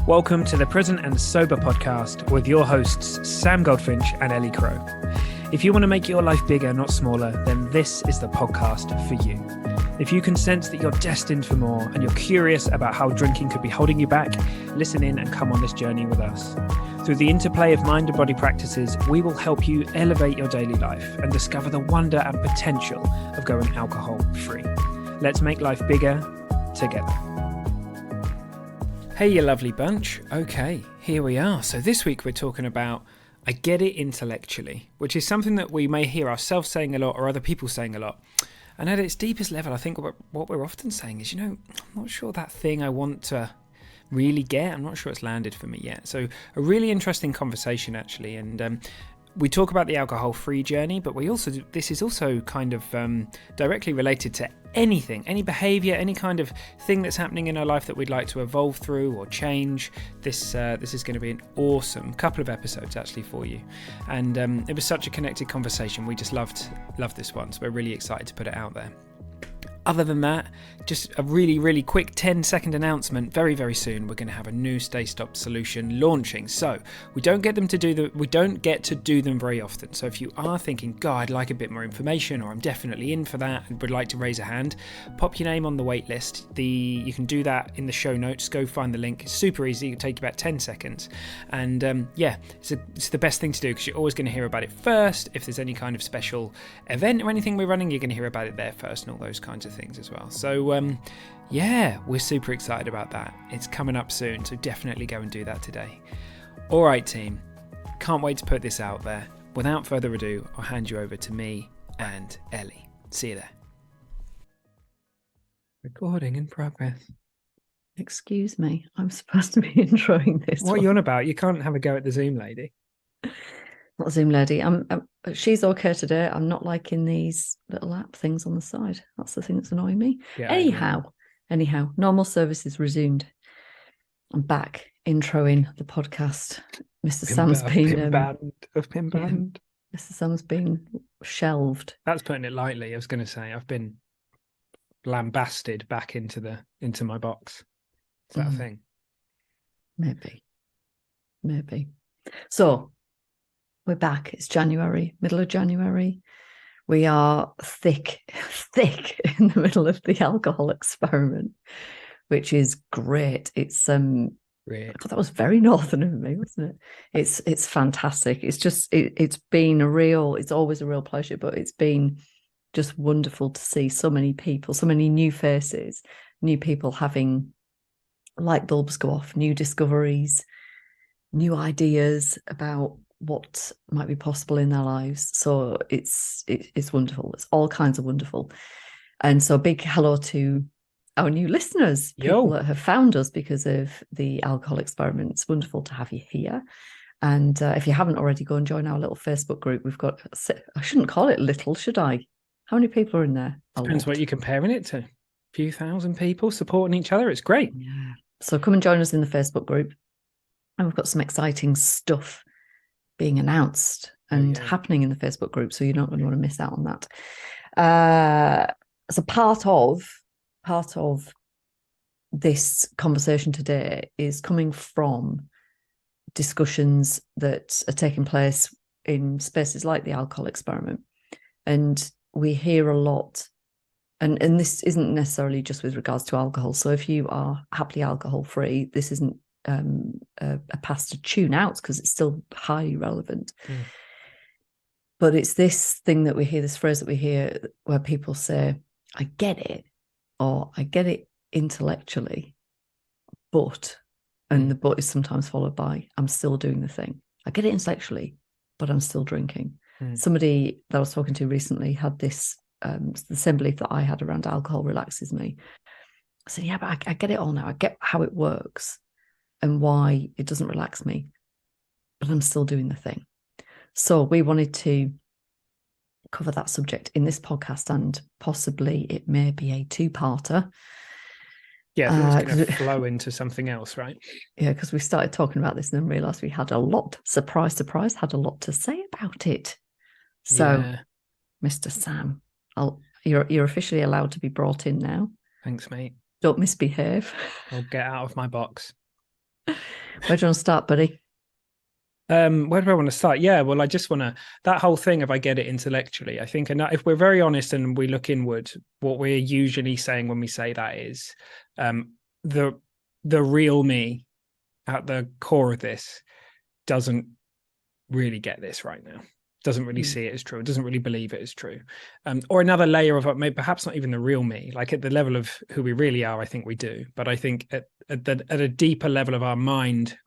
Welcome to the Present and Sober podcast with your hosts, Sam Goldfinch and Ellie Crow. If you want to make your life bigger, not smaller, then this is the podcast for you. If you can sense that you're destined for more and you're curious about how drinking could be holding you back, listen in and come on this journey with us. Through the interplay of mind and body practices, we will help you elevate your daily life and discover the wonder and potential of going alcohol-free. Let's make life bigger together. Hey, you lovely bunch. Okay, here we are. So this week we're talking about I get it intellectually, which is something that we may hear ourselves saying a lot or other people saying a lot. And at its deepest level, I think what we're often saying is, I'm not sure that thing I want to really get, I'm not sure it's landed for me yet. So a really interesting conversation, actually. And we talk about the alcohol-free journey, but this is also kind of directly related to anything, any behaviour, any kind of thing that's happening in our life that we'd like to evolve through or change. This is going to be an awesome couple of episodes actually for you. And it was such a connected conversation. We just loved this one, so we're really excited to put it out there. Other than that, just a really, really quick 10-second announcement. Very, very soon, we're going to have a new Stay Stop solution launching. So we don't get to do them very often. So if you are thinking, God, I'd like a bit more information, or I'm definitely in for that and would like to raise a hand, pop your name on the wait list. You can do that in the show notes. Go find the link. It's super easy. It'll take you about 10 seconds. And it's the best thing to do because you're always going to hear about it first. If there's any kind of special event or anything we're running, you're going to hear about it there first and all those kinds of things as well. So we're super excited about that. It's coming up soon, so definitely go and do that today. All right, team, can't wait to put this out there. Without further ado, I'll hand you over to me and Ellie. See you there. Recording in progress. Excuse me, I'm supposed to be introing this. What are you on about? You can't have a go at the Zoom lady. Not Zoom lady. She's okay today. I'm not liking these little app things on the side. That's the thing that's annoying me. Yeah, anyhow, normal service is resumed. I'm back introing the podcast. Mr. Sam's been Mr. Sam's been shelved. That's putting it lightly. I was going to say I've been lambasted back into my box. Is that a thing? Maybe. So we're back. It's January, middle of January. We are thick in the middle of the alcohol experiment, which is great. It's I thought that was very northern of me, wasn't it? It's fantastic. It's just it's always a real pleasure, but it's been just wonderful to see so many people, so many new faces, new people having light bulbs go off, new discoveries, new ideas about what might be possible in their lives. So it's wonderful. It's all kinds of wonderful. And so big hello to our new listeners, people that have found us because of the alcohol experiment. It's wonderful to have you here. And if you haven't already, go and join our little Facebook group. We've got, I shouldn't call it little, should I? How many people are in there? Depends what you're comparing it to. A few thousand people supporting each other. It's great. Yeah. So come and join us in the Facebook group. And we've got some exciting stuff being announced and happening in the Facebook group, so you're not going to want to miss out on that. So part of this conversation today is coming from discussions that are taking place in spaces like the alcohol experiment, and we hear a lot. And this isn't necessarily just with regards to alcohol. So if you are happily alcohol free, this isn't a pass to tune out because it's still highly relevant. But it's this thing that we hear, this phrase that we hear where people say, I get it, or I get it intellectually, but, and the but is sometimes followed by, I'm still doing the thing. I get it intellectually, but I'm still drinking. Somebody that I was talking to recently had this, the same belief that I had around alcohol relaxes me. I said, yeah, but I get it all now. I get how it works and why it doesn't relax me, but I'm still doing the thing. So we wanted to cover that subject in this podcast, and possibly it may be a two-parter. Yeah, it's going to flow into something else, right? Yeah, because we started talking about this and then realised we had a lot, surprise, had a lot to say about it. So, Mr. Sam, you're officially allowed to be brought in now. Thanks, mate. Don't misbehave. I'll get out of my box. Where do you want to start, buddy? Where do I want to start? Yeah, well, I just want to, that whole thing of I get it intellectually. I think if we're very honest and we look inward, what we're usually saying when we say that is the real me at the core of this doesn't really get this right now, doesn't really see it as true, doesn't really believe it as true. Or another layer of maybe perhaps not even the real me, like at the level of who we really are, I think we do. But I think at a deeper level of our mind,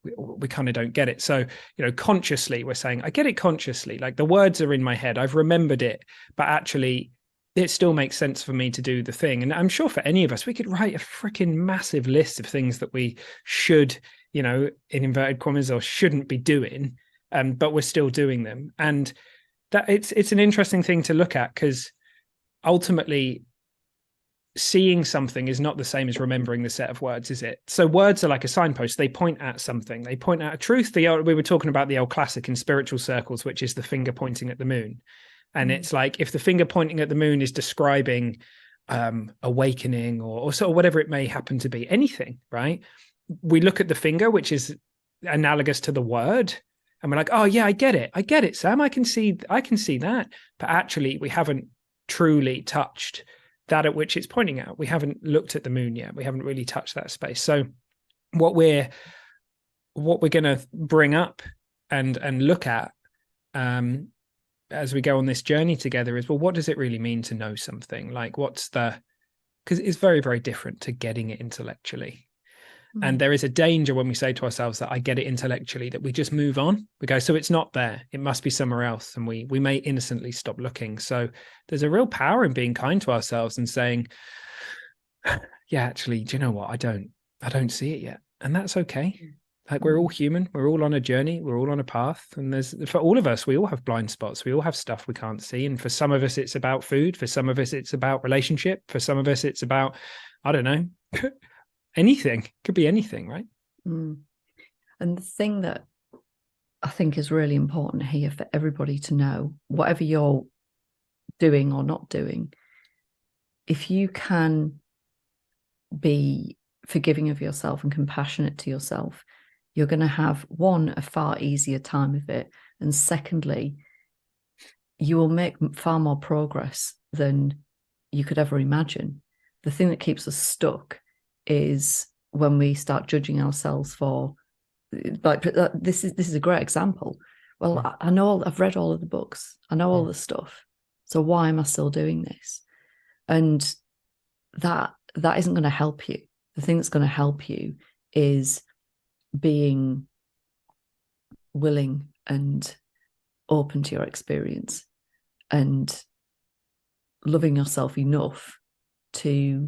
we kind of don't get it. So, consciously, we're saying, I get it consciously, like the words are in my head, I've remembered it, but actually it still makes sense for me to do the thing. And I'm sure for any of us, we could write a freaking massive list of things that we should, in inverted commas, or shouldn't be doing. But we're still doing them. And that it's an interesting thing to look at, because ultimately seeing something is not the same as remembering the set of words, is it? So words are like a signpost. They point at something. They point at a truth. We were talking about the old classic in spiritual circles, which is the finger pointing at the moon. And it's like, if the finger pointing at the moon is describing awakening or sort of whatever it may happen to be, anything, right? We look at the finger, which is analogous to the word, and we're like, oh yeah, I get it, Sam. I can see that. But actually, we haven't truly touched that at which it's pointing at. We haven't looked at the moon yet. We haven't really touched that space. So what we're going to bring up and look at as we go on this journey together is, well, what does it really mean to know something? Like, because it's very, very different to getting it intellectually. And there is a danger when we say to ourselves that I get it intellectually, that we just move on. We go, so it's not there. It must be somewhere else. And we may innocently stop looking. So there's a real power in being kind to ourselves and saying, yeah, actually, do you know what? I don't see it yet. And that's okay. Like, we're all human. We're all on a journey. We're all on a path. And for all of us, we all have blind spots. We all have stuff we can't see. And for some of us, it's about food. For some of us, it's about relationship. For some of us, it's about, I don't know, anything. Could be anything, right? And the thing that I think is really important here for everybody to know, whatever you're doing or not doing, if you can be forgiving of yourself and compassionate to yourself, you're going to have, one, a far easier time of it, and secondly, you will make far more progress than you could ever imagine. The thing that keeps us stuck is when we start judging ourselves for, like, this is a great example. Well, I know I've read all of the books, I know all the stuff, so why am I still doing this? And that isn't going to help you. The thing that's going to help you is being willing and open to your experience and loving yourself enough to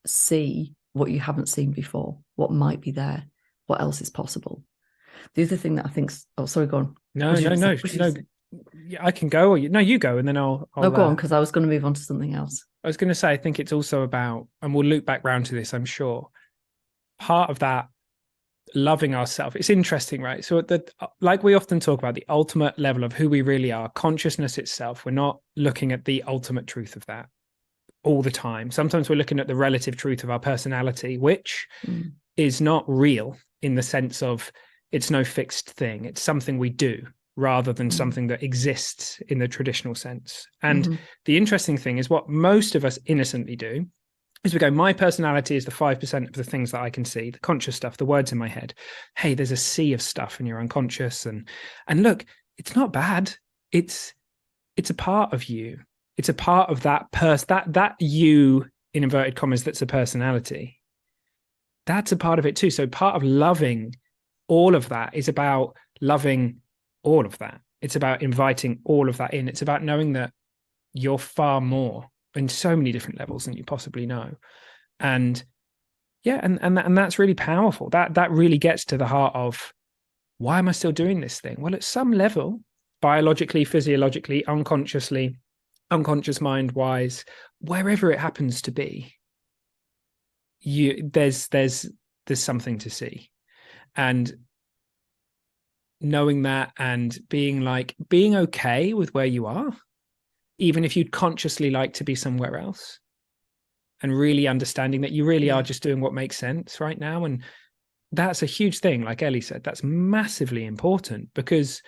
see what you haven't seen before, what might be there, what else is possible. The other thing that I think, oh, sorry, go on. No. Yeah, I can go, or you go, and then I'll no, go on, because I was going to move on to something else. I was going to say, I think it's also about, and we'll loop back round to this, I'm sure, part of that loving ourselves. It's interesting, right? So like we often talk about, the ultimate level of who we really are, consciousness itself, we're not looking at the ultimate truth of that all the time. Sometimes we're looking at the relative truth of our personality, which is not real in the sense of it's no fixed thing. It's something we do rather than something that exists in the traditional sense. And the interesting thing is, what most of us innocently do is we go, my personality is the 5% of the things that I can see, the conscious stuff, the words in my head. Hey, there's a sea of stuff in your unconscious. And look, it's not bad. It's a part of you. It's a part of that that you, in inverted commas, that's a personality. That's a part of it too. So part of loving all of that is about loving all of that. It's about inviting all of that in. It's about knowing that you're far more in so many different levels than you possibly know. And yeah, and that's really powerful. That really gets to the heart of, why am I still doing this thing? Well, at some level, biologically, physiologically, unconsciously, unconscious mind wise, wherever it happens to be, there's something to see. And knowing that and being okay with where you are, even if you'd consciously like to be somewhere else, and really understanding that you really are just doing what makes sense right now. And that's a huge thing. Like Ellie said, that's massively important, because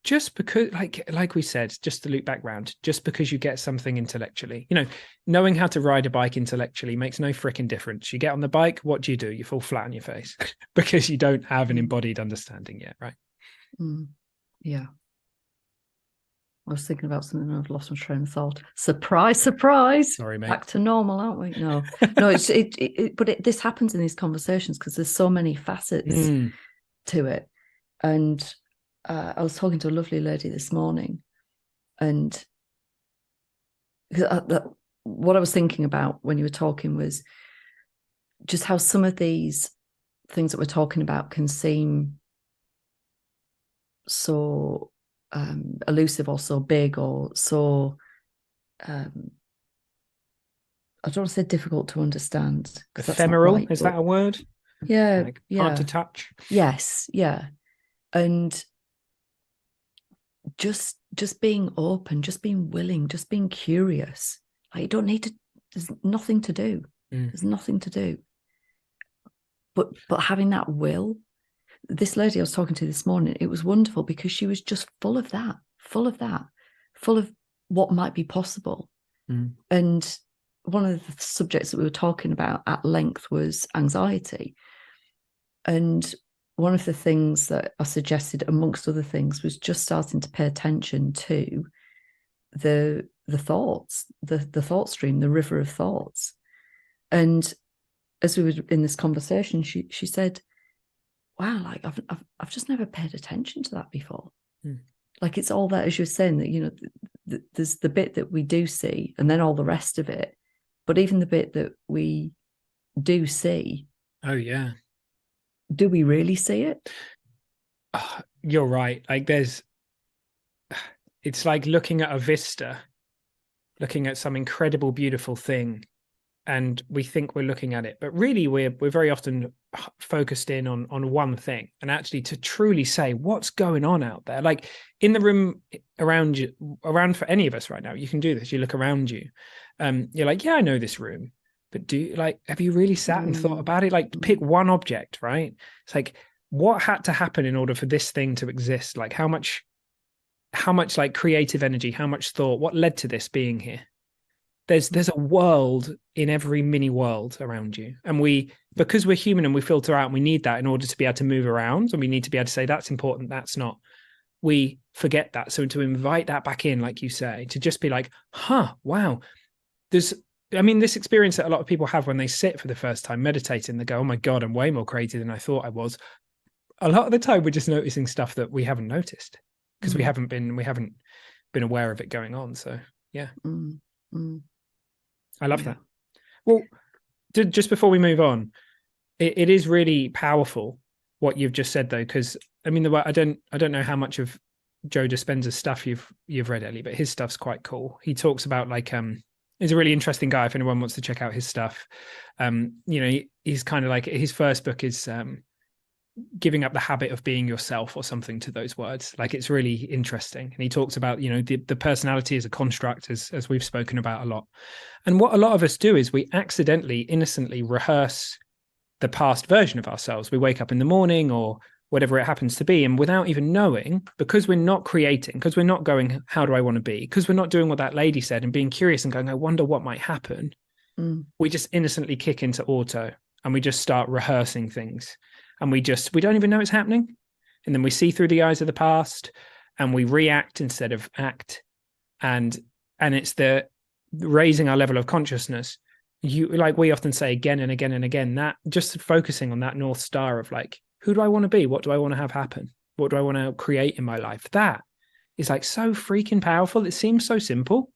just because, like we said, just to loop back round, just because you get something intellectually, knowing how to ride a bike intellectually makes no freaking difference. You get on the bike, what do? You fall flat on your face because you don't have an embodied understanding yet, right? Yeah. I was thinking about something and I've lost my train of thought. Surprise, surprise. Sorry, mate. Back to normal, aren't we? No, this happens in these conversations because there's so many facets to it. And I was talking to a lovely lady this morning, and what I was thinking about when you were talking was just how some of these things that we're talking about can seem so elusive or so big or so I don't want to say difficult to understand. Ephemeral, right, is that a word? Yeah, hard to touch. Yes, yeah. And just being open, just being willing, just being curious. Like, you don't need to. There's nothing to do. There's nothing to do. But having that will. This lady I was talking to this morning, it was wonderful because she was just full of what might be possible. And one of the subjects that we were talking about at length was anxiety. And one of the things that I suggested, amongst other things, was just starting to pay attention to the thoughts, the thought stream, the river of thoughts. And as we were in this conversation, she said, wow, like I've just never paid attention to that before. Like, it's all that, as you were saying, that there's the bit that we do see and then all the rest of it. But even the bit that we do see. Oh, yeah. Do we really see it? You're right. Like, it's like looking at a vista, looking at some incredible, beautiful thing, and we think we're looking at it, but really we're very often focused in on one thing. And actually, to truly say what's going on out there, like in the room around you, around for any of us right now, you can do this. You look around you, you're like, yeah, I know this room, but have you really sat and thought about it? Like, pick one object, right? It's like, what had to happen in order for this thing to exist? Like, how much like creative energy, how much thought, what led to this being here? There's a world in every mini world around you. And because we're human and we filter out, and we need that in order to be able to move around, and we need to be able to say that's important, that's not. We forget that. So to invite that back in, like you say, to just be like, wow. This experience that a lot of people have when they sit for the first time meditating, they go, oh my God, I'm way more creative than I thought I was. A lot of the time we're just noticing stuff that we haven't noticed because we haven't been aware of it going on. So yeah. I love that. Well, just before we move on, it is really powerful what you've just said, though, because I don't know how much of Joe Dispenza's stuff you've read, Ellie, but his stuff's quite cool. He talks about he's a really interesting guy. If anyone wants to check out his stuff, he's kind of like, his first book is Giving Up the Habit of Being Yourself, or something to those words. Like, it's really interesting. And he talks about, the personality as a construct, as we've spoken about a lot. And what a lot of us do is we accidentally, innocently rehearse the past version of ourselves. We wake up in the morning or whatever it happens to be, and without even knowing, because we're not creating, because we're not going, how do I want to be? Because we're not doing what that lady said and being curious and going, I wonder what might happen. We just innocently kick into auto and we just start rehearsing things. And we don't even know it's happening. And then we see through the eyes of the past and we react instead of act. And it's the raising our level of consciousness. Like we often say again and again and again, that just focusing on that North Star of like, who do I want to be? What do I want to have happen? What do I want to create in my life? That is like so freaking powerful. It seems so simple,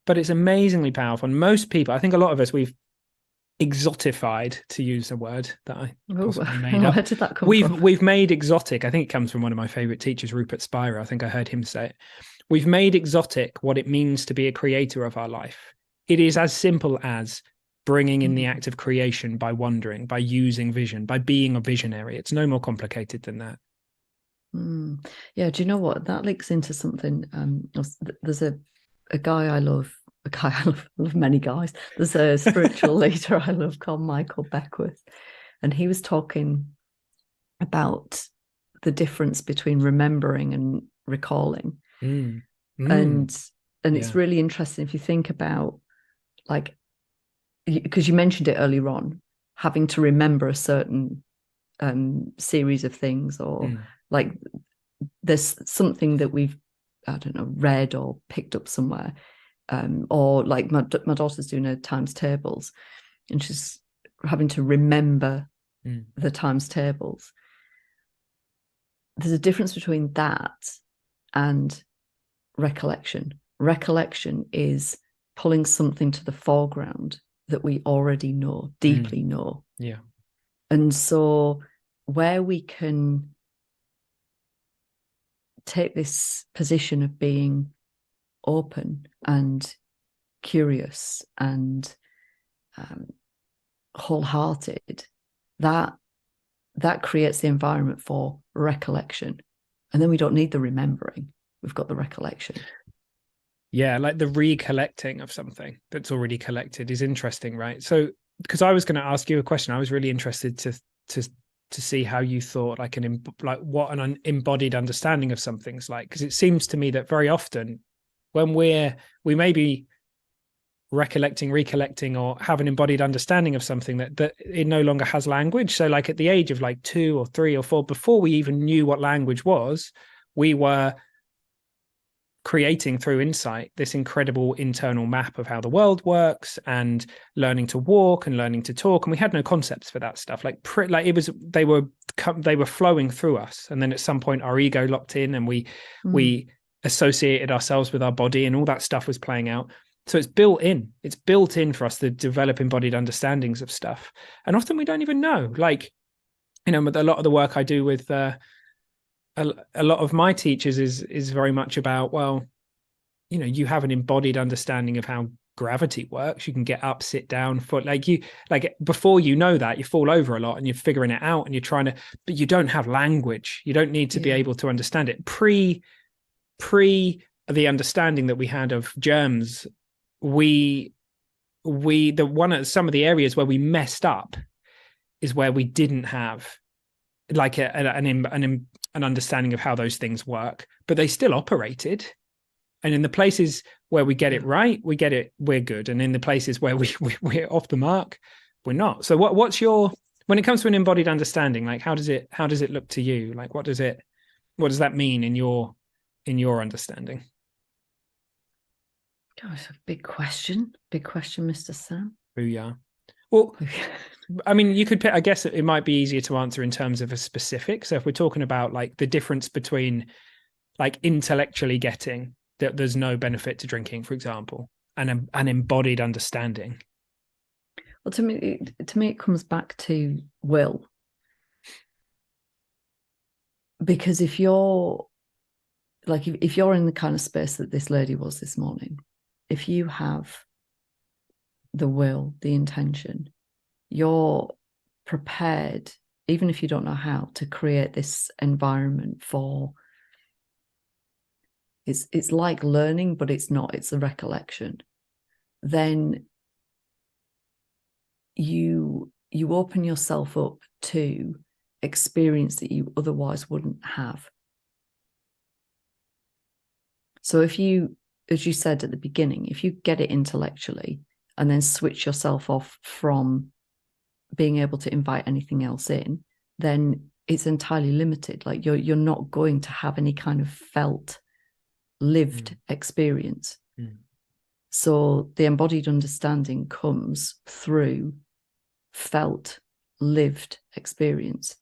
but it's amazingly powerful. And most people, I think a lot of us, we've exotified, to use a word that I possibly made up. Where did that come from? We've made exotic. I think it comes from one of my favorite teachers, Rupert Spira. I think I heard him say it. We've made exotic what it means to be a creator of our life. It is as simple as bringing in the act of creation by wondering, by using vision, by being a visionary. It's no more complicated than that. Yeah, do you know what? That links into something. There's a guy I love. I love many guys. There's a spiritual leader I love called Michael Beckwith, and he was talking about the difference between remembering and recalling. Mm. And Yeah. it's really interesting if you think about, like, because you mentioned it earlier on, having to remember a certain series of things, or like there's something that we've, I don't know, read or picked up somewhere, or like my daughter's doing her times tables, and she's having to remember the times tables. There's a difference between that and recollection. Recollection is pulling something to the foreground that we already know, deeply know. Yeah. And so where we can take this position of being open and curious and wholehearted, that creates the environment for recollection. And then we don't need the remembering. We've got the recollection. Yeah, like the recollecting of something that's already collected is interesting, right? So, because I was going to ask you a question, I was really interested to see how you thought like what an embodied understanding of something's like, because it seems to me that very often when we may be recollecting or have an embodied understanding of something that it no longer has language. So like at the age of like 2 or 3 or 4, before we even knew what language was, we were creating through insight this incredible internal map of how the world works, and learning to walk and learning to talk, and we had no concepts for that stuff. Like it was, they were flowing through us, and then at some point our ego locked in, and we associated ourselves with our body, and all that stuff was playing out. So it's built in for us to develop embodied understandings of stuff, and often we don't even know. Like, you know, with a lot of the work I do with a lot of my teachers is very much about, well, you know, you have an embodied understanding of how gravity works. You can get up, sit down, foot, like before you know that, you fall over a lot and you're figuring it out and you're trying to, but you don't have language. You don't need to be able to understand it. Pre the understanding that we had of germs, some of the areas where we messed up is where we didn't have like an understanding of how those things work, but they still operated. And in the places where we get it right, we're good. And in the places where we're off the mark, we're not. So what's your, when it comes to an embodied understanding, like how does it look to you? Like what does that mean in your understanding? Gosh, a big question, Mr. Sam. Booyah. Well, I mean, you could pick, I guess it might be easier to answer in terms of a specific. So if we're talking about like the difference between like intellectually getting that there's no benefit to drinking, for example, and an embodied understanding. Well, to me, it comes back to will. Because if you're in the kind of space that this lady was this morning, if you have the will, the intention, you're prepared, even if you don't know how, to create this environment for, it's like learning, but it's not, it's a recollection. Then you open yourself up to experience that you otherwise wouldn't have. So if you, as you said at the beginning, if you get it intellectually and then switch yourself off from being able to invite anything else in, then it's entirely limited. Like you're not going to have any kind of felt, lived experience. So the embodied understanding comes through felt, lived experience.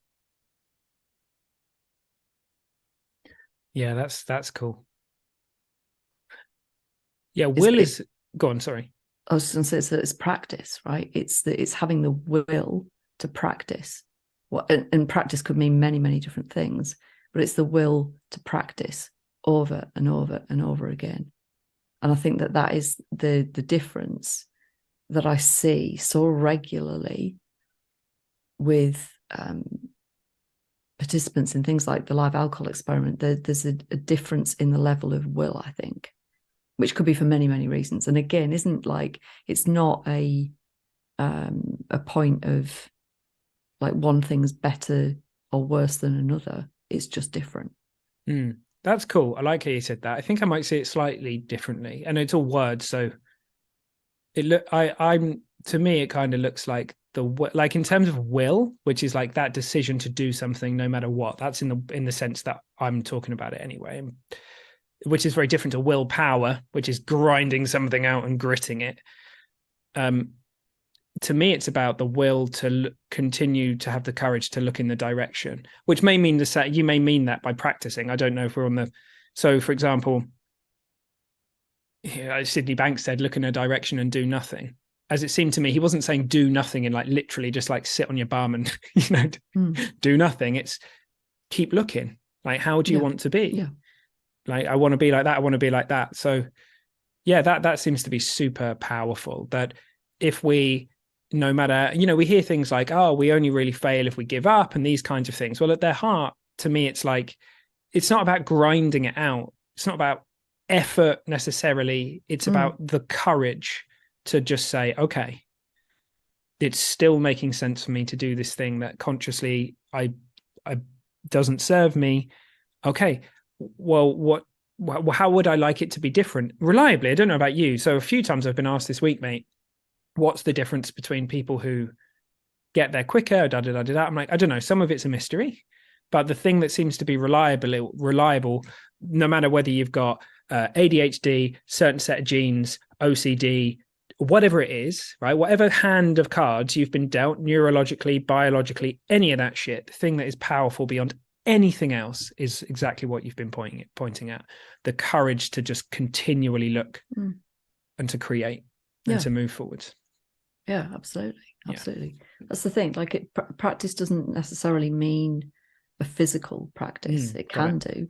Yeah, that's cool. Yeah, will is go on, sorry. I was going to say, it's practice, right? It's having the will to practice. And practice could mean many, many different things, but it's the will to practice over and over and over again. And I think that is the difference that I see so regularly with participants in things like the live alcohol experiment. There's a difference in the level of will, I think, which could be for many, many reasons. And again, it's not a point of like one thing's better or worse than another. It's just different. That's cool. I like how you said that. I think I might see it slightly differently. And it's all words, so I'm to me it kind of looks like like in terms of will, which is like that decision to do something no matter what. That's in the sense that I'm talking about it anyway, which is very different to willpower, which is grinding something out and gritting it. To me, it's about the will to continue to have the courage to look in the direction, which may mean you may mean that by practicing. I don't know if we're on the. So, for example, Sydney Banks said, "Look in a direction and do nothing." As it seemed to me, he wasn't saying do nothing and like literally just like sit on your bum and do nothing. It's keep looking. Like, how do you want to be? Yeah. Like, I want to be like that. I want to be like that. So, yeah, that seems to be super powerful. That if we, no matter, we hear things like, oh, we only really fail if we give up and these kinds of things. Well, at their heart, to me, it's like, it's not about grinding it out. It's not about effort necessarily. It's about the courage to just say, okay, it's still making sense for me to do this thing that consciously I doesn't serve me. Okay, well, how would I like it to be different? Reliably, I don't know about you. So a few times I've been asked this week, mate, what's the difference between people who get there quicker, I'm like, I don't know. Some of it's a mystery, but the thing that seems to be reliable, no matter whether you've got ADHD, certain set of genes, OCD, whatever it is, right? Whatever hand of cards you've been dealt neurologically, biologically, any of that shit, the thing that is powerful beyond anything else is exactly what you've been pointing at. The courage to just continually look and to create and to move forwards. Yeah, absolutely. Absolutely. Yeah. That's the thing. Like practice doesn't necessarily mean a physical practice. It can do,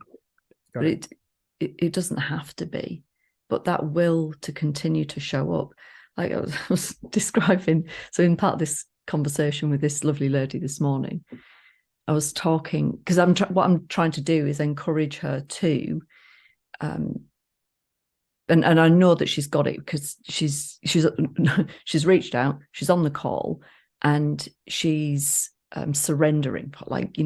but it doesn't have to be. But that will to continue to show up. Like I was describing, so in part of this conversation with this lovely lady this morning, I was talking because what I'm trying to do is encourage her to, and I know that she's got it because she's reached out, she's on the call, and she's surrendering. Like,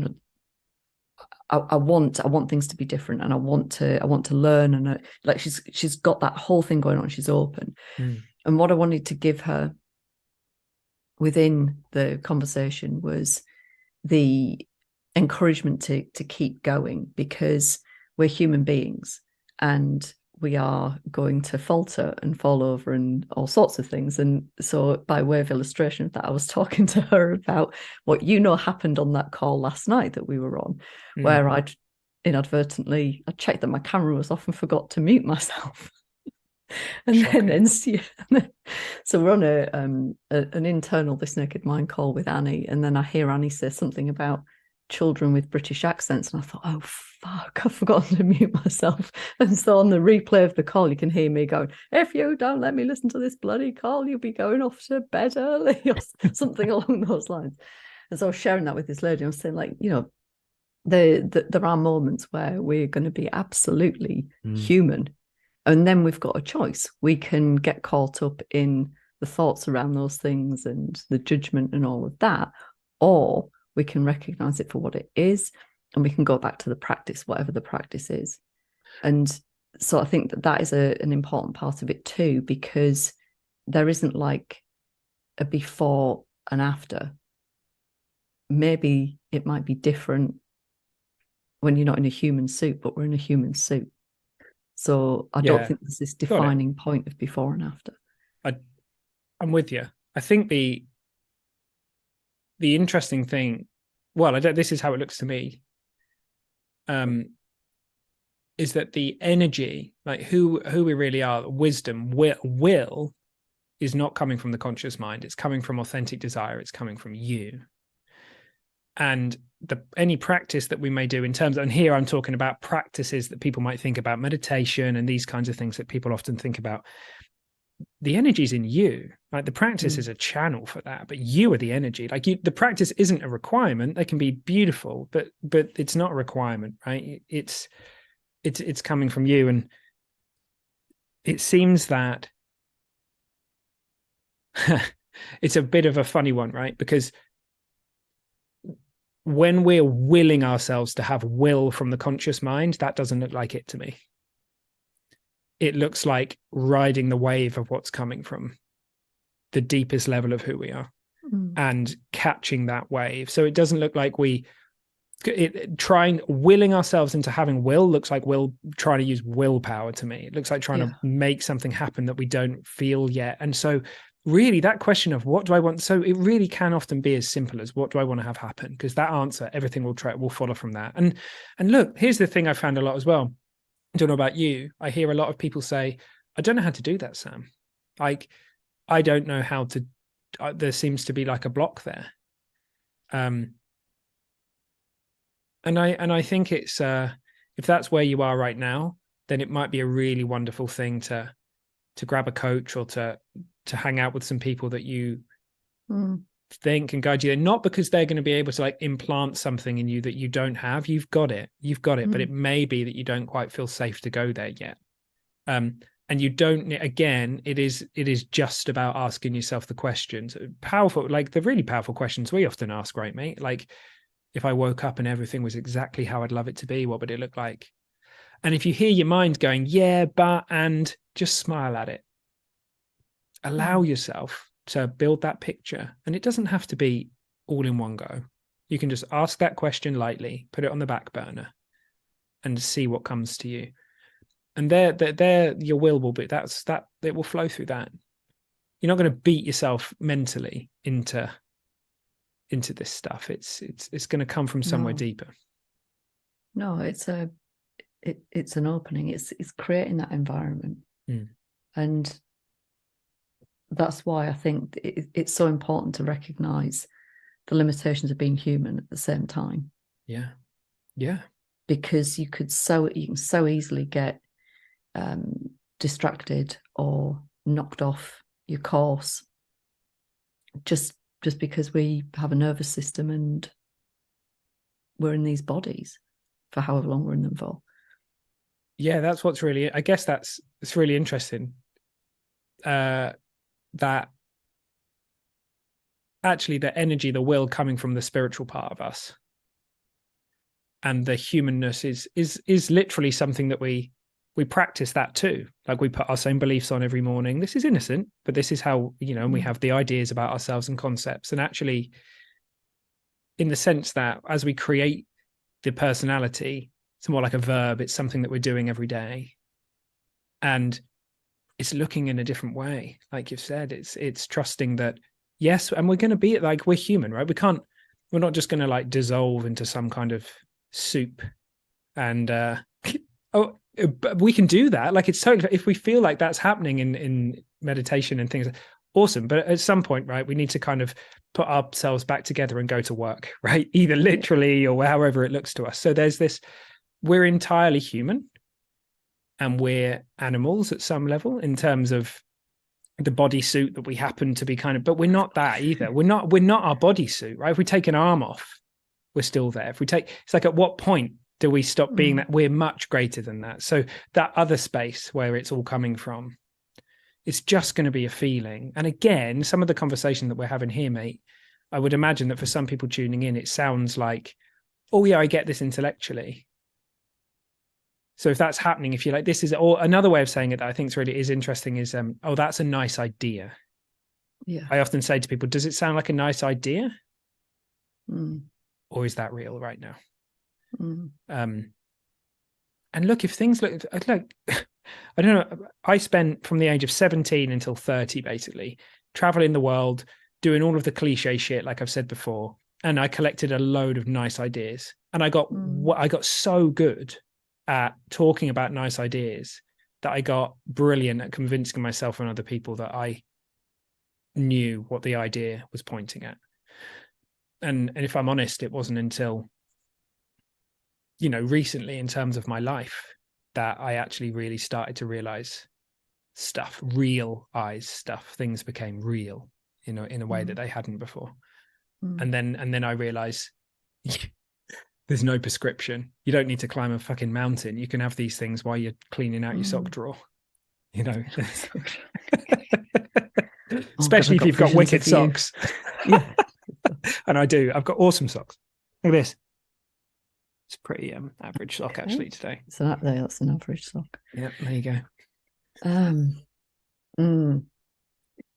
I want things to be different, and I want to learn, and like she's got that whole thing going on. She's open, and what I wanted to give her within the conversation was the encouragement to keep going, because we're human beings and we are going to falter and fall over and all sorts of things. And so by way of illustration of that, I was talking to her about what happened on that call last night that we were on, where I'd inadvertently checked that my camera was off and forgot to mute myself. And then so we're on an internal This Naked Mind call with Annie, and then I hear Annie say something about children with British accents, and I thought, oh fuck, I've forgotten to mute myself. And so on the replay of the call, you can hear me going, if you don't let me listen to this bloody call, you'll be going off to bed early, or something along those lines. And so I was sharing that with this lady. I was saying, like, there are moments where we're going to be absolutely human, and then we've got a choice. We can get caught up in the thoughts around those things and the judgment and all of that, or we can recognize it for what it is, and we can go back to the practice, whatever the practice is. And so I think that is an important part of it too, because there isn't like a before and after. Maybe it might be different when you're not in a human suit, but we're in a human suit. So I don't think there's this defining point of before and after. I'm with you. I think the interesting thing, well, this is how it looks to me, is that the energy, like who we really are, wisdom, will is not coming from the conscious mind. It's coming from authentic desire. It's coming from you. And any practice that we may do in terms of, and here I'm talking about practices that people might think about, meditation and these kinds of things that people often think about. The energy's in you. Like the practice is a channel for that, but you are the energy. Like the practice isn't a requirement. They can be beautiful, but it's not a requirement, right? It's coming from you. And it seems that it's a bit of a funny one, right? Because when we're willing ourselves to have will from the conscious mind, that doesn't look like it to me. It looks like riding the wave of what's coming from the deepest level of who we are and catching that wave. So it doesn't look like willing ourselves into having will looks like trying to use willpower to me. It looks like trying to make something happen that we don't feel yet. And so really that question of what do I want? So it really can often be as simple as what do I want to have happen? Because that answer, everything will follow from that. And look, here's the thing I found a lot as well. I don't know about you. I hear a lot of people say, I don't know how to do that, Sam. Like, I don't know how to, there seems to be like a block there. And I think it's, if that's where you are right now, then it might be a really wonderful thing to grab a coach or to hang out with some people that you think can guide you there. Not because they're going to be able to like implant something in you that you don't have. You've got it, but it may be that you don't quite feel safe to go there yet. And you don't, again, it is just about asking yourself the questions. Powerful, like the really powerful questions we often ask, right, mate? Like, if I woke up and everything was exactly how I'd love it to be, what would it look like? And if you hear your mind going, yeah, but, and, just smile at it. Allow yourself to build that picture. And it doesn't have to be all in one go. You can just ask that question lightly, put it on the back burner and see what comes to you. And there your will be, it will flow through that. You're not going to beat yourself mentally into this stuff. It's going to come from somewhere deeper. No, it's an opening. It's creating that environment. And that's why I think it's so important to recognize the limitations of being human at the same time. Yeah. Because you can so easily get distracted or knocked off your course just because we have a nervous system and we're in these bodies for however long we're in them for. Yeah, that's what's really, I guess it's really interesting. That actually the energy, the will coming from the spiritual part of us and the humanness is literally something that we practice that too. Like we put our same beliefs on every morning. This is innocent, but this is how, and we have the ideas about ourselves and concepts. And actually, in the sense that as we create the personality, it's more like a verb. It's something that we're doing every day. And it's looking in a different way. Like you've said, it's trusting that, yes, and we're going to be like, we're human, right? We're not just going to like dissolve into some kind of soup and, but we can do that. Like it's totally, if we feel like that's happening in meditation and things, awesome. But at some point, right, we need to kind of put ourselves back together and go to work, right? Either literally or however it looks to us. So there's this, we're entirely human and we're animals at some level in terms of the bodysuit that we happen to be but we're not that either. We're not our bodysuit, right? If we take an arm off, we're still there. It's like at what point do we stop being that? We're much greater than that. So that other space where it's all coming from, it's just going to be a feeling. And again, some of the conversation that we're having here, mate, I would imagine that for some people tuning in, it sounds like, oh yeah, I get this intellectually. So if that's happening, if you're like, this is, or another way of saying it that I think is interesting is, oh, that's a nice idea. Yeah. I often say to people, does it sound like a nice idea? Or is that real right now? And look, if things look, I don't know, I spent from the age of 17 until 30, basically, traveling the world, doing all of the cliche shit, like I've said before. And I collected a load of nice ideas. And I got so good at talking about nice ideas that I got brilliant at convincing myself and other people that I knew what the idea was pointing at. And if I'm honest, it wasn't until, recently in terms of my life that I actually really started to realize things became real, in a way that they hadn't before. And then I realized there's no prescription. You don't need to climb a fucking mountain. You can have these things while you're cleaning out your sock drawer, especially if you've got wicked socks. Yeah. And I do. I've got awesome socks. Look at this. It's pretty average sock actually today. So that's an average sock. Yeah, there you go.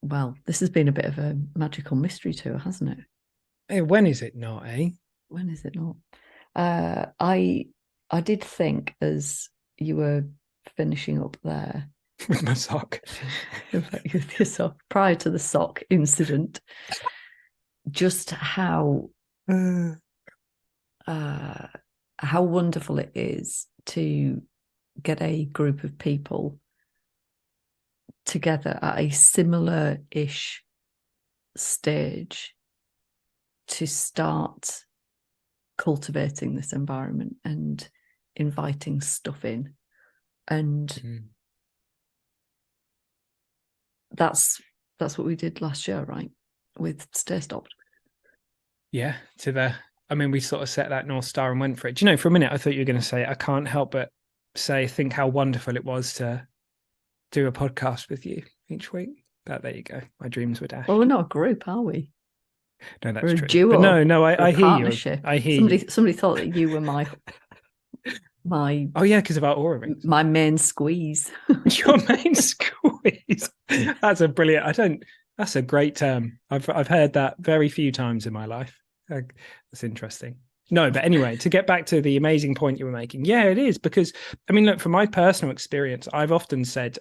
Well, this has been a bit of a magical mystery tour, hasn't it? Hey, when is it not, eh? When is it not? I did think as you were finishing up there with my sock, with your sock prior to the sock incident, just how wonderful it is to get a group of people together at a similar-ish stage to start cultivating this environment and inviting stuff in. And that's what we did last year, right? With Stay Stopped. Yeah, we sort of set that North Star and went for it. Do you know, for a minute I thought you were going to say, I can't help but think how wonderful it was to do a podcast with you each week. But there you go. My dreams were dashed. Well, we're not a group, are we? No, that's we're true. A duo. But no, I hear partnership. You. I hear you. Somebody thought that you were my oh yeah, because of our Oura rings. My main squeeze. Your main squeeze. That's a brilliant. That's a great term. I've heard that very few times in my life. That's interesting. No, but anyway, to get back to the amazing point you were making, yeah, it is, because look, from my personal experience, I've often said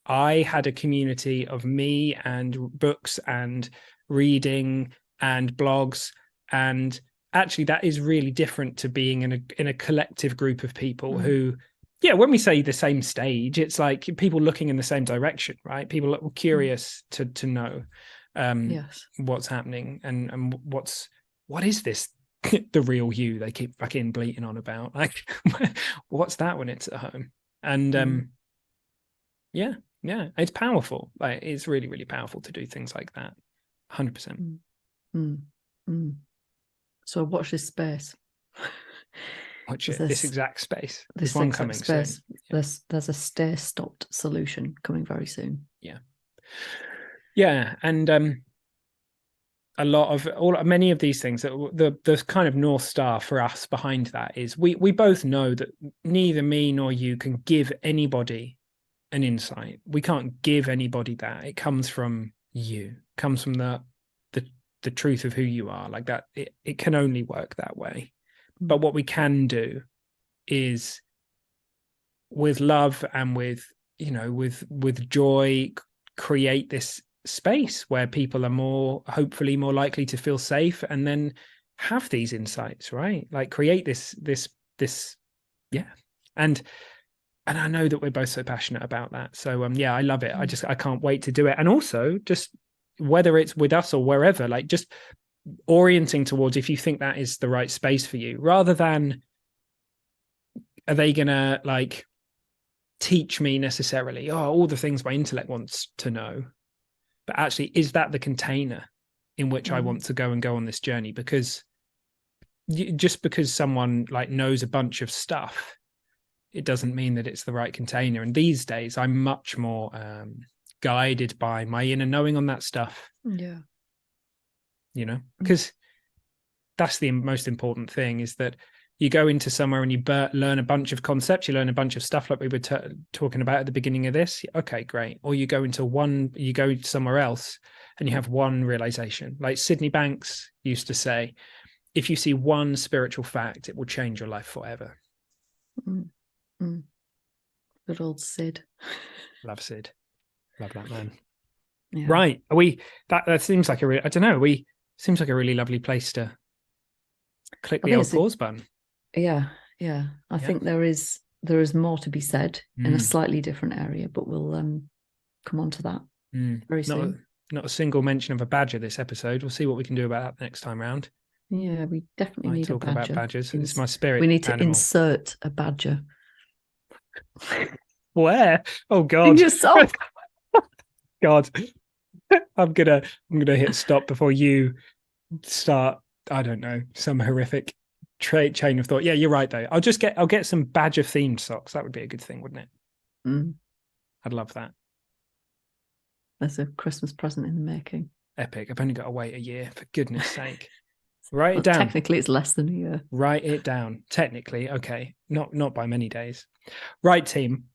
I had a community of me and books and reading and blogs, and actually that is really different to being in a collective group of people who, yeah, when we say the same stage, it's like people looking in the same direction, right? People are curious to know yes. what's happening and what is this the real you they keep fucking bleating on about, like what's that when it's at home? And yeah, it's powerful. Like, it's really, really powerful to do things like that. 100%. So watch this space. Watch it. This exact space. This one exact coming space. soon. There's a Stay Stopped solution coming very soon. Yeah, and many of these things, the kind of North Star for us behind that is we both know that neither me nor you can give anybody an insight. We can't give anybody that. It comes from you. It comes from the truth of who you are. Like that, it can only work that way. But what we can do is, with love and with joy, create this space where people are hopefully more likely to feel safe and then have these insights, right? Like create this yeah. And I know that we're both so passionate about that. So yeah, I love it. I can't wait to do it. And also, just whether it's with us or wherever, like just orienting towards, if you think that is the right space for you, rather than are they gonna like teach me necessarily all the things my intellect wants to know, but actually, is that the container in which I want to go on this journey? Because just because someone like knows a bunch of stuff, it doesn't mean that it's the right container. And these days I'm much more guided by my inner knowing on that stuff. Yeah. Because that's the most important thing, is that you go into somewhere and you learn a bunch of concepts, you learn a bunch of stuff like we were talking about at the beginning of this. Okay, great. Or you go somewhere else and you have one realization. Like Sydney Banks used to say, if you see one spiritual fact, it will change your life forever. Good old Sid. Love Sid. Love that man. Yeah. Right. That seems like seems like a really lovely place to click the old pause button. Yeah. I think there is more to be said in a slightly different area, but we'll come on to that very soon. Not a single mention of a badger this episode. We'll see what we can do about that next time round. Yeah, we definitely need a badger. About badgers. It's my spirit. We need to animal. Insert a badger. Where? Oh God! In yourself. God, I'm gonna hit stop before you start. I don't know, some horrific chain of thought. Yeah, you're right though. I'll get some badger themed socks. That would be a good thing, wouldn't it? I'd love that. That's a Christmas present in the making. Epic. I've only got to wait a year, for goodness sake. Write it down. Technically, it's less than a year. Write it down. Technically, okay. Not by many days. Right, team.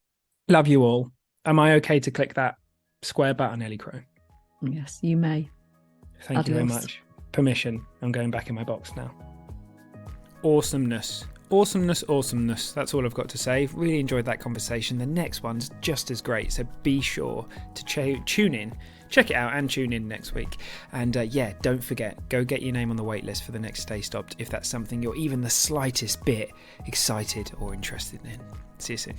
Love you all. Am I okay to click that square button, Ellie Crow? Yes, you may. Thank you very much. Permission. I'm going back in my box now. Awesomeness. Awesomeness. That's all I've got to say. Really enjoyed that conversation. The next one's just as great. So be sure to tune in. Check it out and tune in next week. And don't forget, go get your name on the wait list for the next Stay Stopped if that's something you're even the slightest bit excited or interested in. See you soon.